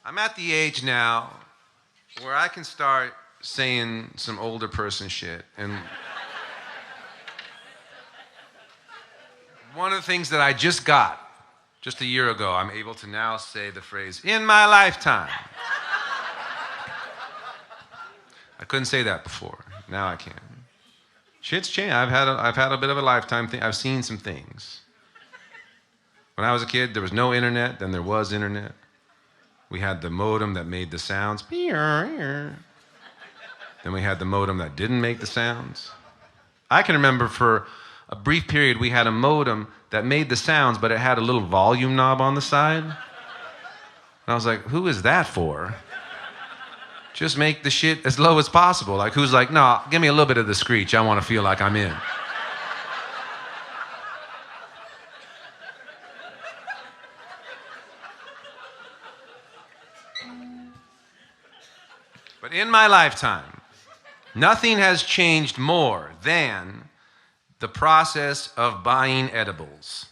I'm at the age now where I can start saying some older person shit. And one of the things that I just got, just a year ago, I'm able to now say the phrase, in my lifetime. I couldn't say that before. Now I can. Shit's changed. I've had a bit of a lifetime thing. I've seen some things. When I was a kid, there was no internet, then there was internet. We had the modem that made the sounds. Then we had the modem that didn't make the sounds. I can remember for a brief period we had a modem that made the sounds, but it had a little volume knob on the side. And I was like, who is that for? Just make the shit as low as possible. Like, who's like, no, give me a little bit of the screech. I want to feel like I'm in. But in my lifetime, nothing has changed more than the process of buying edibles.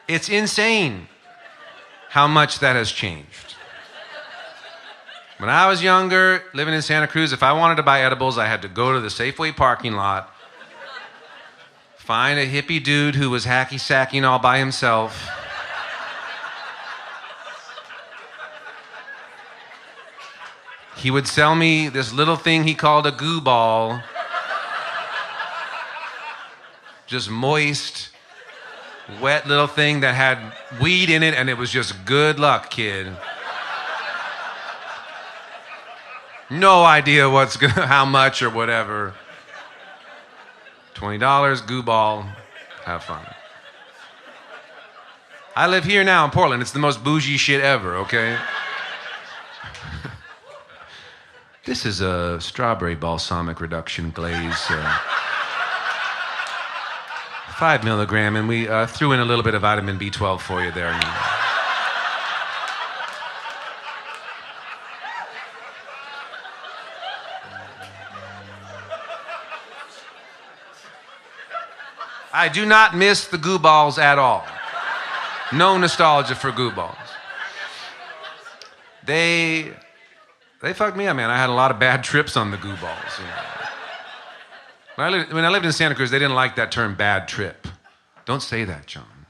It's insane how much that has changed. When I was younger, living in Santa Cruz, if I wanted to buy edibles, I had to go to the Safeway parking lot, find a hippie dude who was hacky-sacking all by himself, he would sell me this little thing he called a goo ball, just moist, wet little thing that had weed in it, and it was just good luck, kid. No idea how much or whatever. $20, goo ball, have fun. I live here now in Portland. It's the most bougie shit ever, okay? This is a strawberry balsamic reduction glaze. 5 milligram, and we threw in a little bit of vitamin B12 for you there. I do not miss the Goo Balls at all. No nostalgia for Goo Balls. They fucked me up, man. I had a lot of bad trips on the Goo Balls. You know. When I lived in Santa Cruz, they didn't like that term, bad trip. Don't say that, John.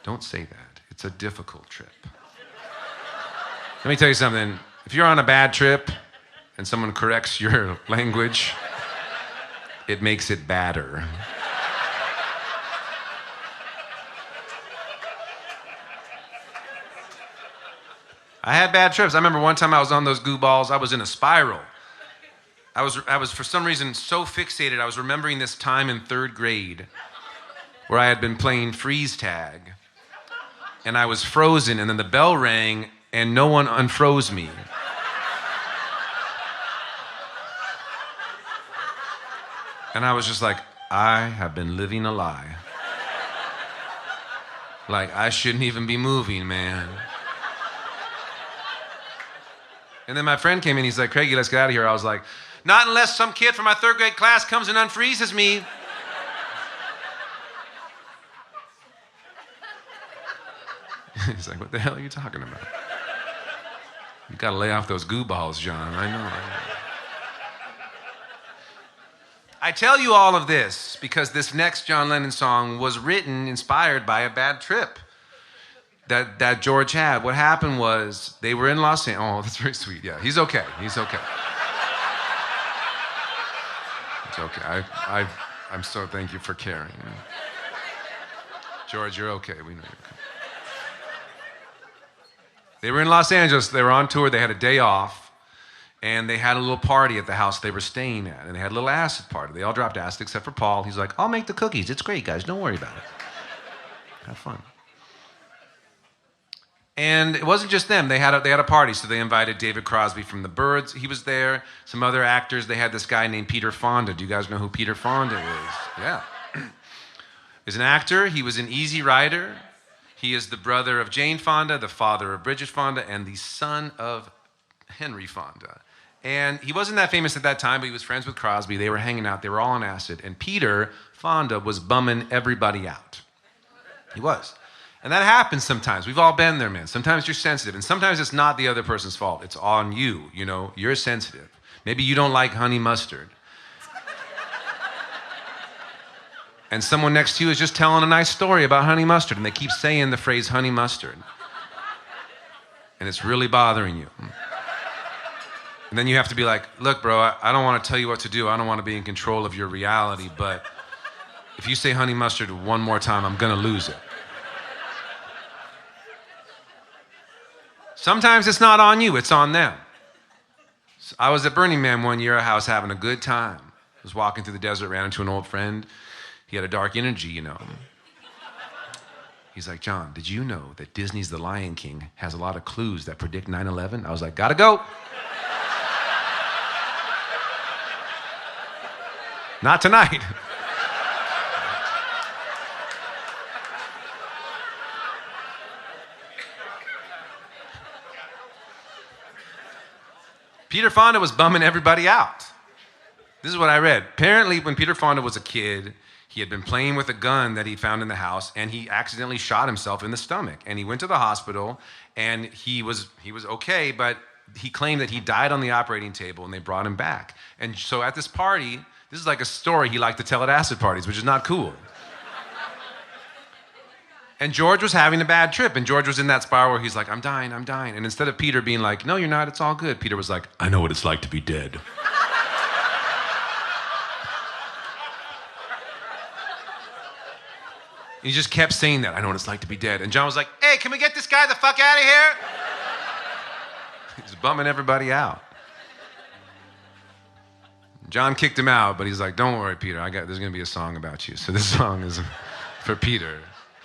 Don't say that. It's a difficult trip. Let me tell you something. If you're on a bad trip and someone corrects your language, it makes it badder. I had bad trips. I remember one time I was on those Goo Balls. I was in a spiral. I was for some reason so fixated. I was remembering this time in 3rd grade where I had been playing freeze tag and I was frozen, and then the bell rang and no one unfroze me. And I was just like, I have been living a lie. Like, I shouldn't even be moving, man. And then my friend came in, he's like, Craigie, let's get out of here. I was like, not unless some kid from my 3rd grade class comes and unfreezes me. He's like, what the hell are you talking about? You gotta lay off those Goo Balls, John. I know. I tell you all of this because this next John Lennon song was written, inspired by a bad trip that George had. What happened was they were in Los Angeles. Oh, that's very sweet. Yeah, he's okay. He's okay. It's okay. I'm so thank you for caring. George, you're okay. We know you're okay. They were in Los Angeles. They were on tour. They had a day off, and they had a little party at the house they were staying at, and they had a little acid party. They all dropped acid except for Paul. He's like, I'll make the cookies. It's great, guys. Don't worry about it. Have fun. And it wasn't just them. They had a party, so they invited David Crosby from the Byrds. He was there. Some other actors. They had this guy named Peter Fonda. Do you guys know who Peter Fonda is? Yeah. He's an actor. He was an Easy Rider. He is the brother of Jane Fonda, the father of Bridget Fonda, and the son of Henry Fonda. And he wasn't that famous at that time, but he was friends with Crosby. They were hanging out. They were all on acid. And Peter Fonda was bumming everybody out. He was. And that happens sometimes. We've all been there, man. Sometimes you're sensitive, and sometimes it's not the other person's fault. It's on you, you know. You're sensitive. Maybe you don't like honey mustard. And someone next to you is just telling a nice story about honey mustard, and they keep saying the phrase honey mustard. And it's really bothering you. And then you have to be like, look, bro, I don't want to tell you what to do. I don't want to be in control of your reality, but if you say honey mustard one more time, I'm going to lose it. Sometimes it's not on you, it's on them. So I was at Burning Man one year. I was having a good time. I was walking through the desert, ran into an old friend. He had a dark energy, you know. He's like, John, did you know that Disney's The Lion King has a lot of clues that predict 9/11? I was like, gotta go. Not tonight. Peter Fonda was bumming everybody out. This is what I read. Apparently, when Peter Fonda was a kid, he had been playing with a gun that he found in the house, and he accidentally shot himself in the stomach. And he went to the hospital, and he was okay, but he claimed that he died on the operating table, and they brought him back. And so at this party, this is like a story he liked to tell at acid parties, which is not cool. And George was having a bad trip, and George was in that spiral where he's like, I'm dying. And instead of Peter being like, no, you're not, it's all good, Peter was like, I know what it's like to be dead. He just kept saying that, I know what it's like to be dead. And John was like, hey, can we get this guy the fuck out of here? He's bumming everybody out. John kicked him out, but he's like, don't worry, Peter, there's gonna be a song about you. So this song is for Peter.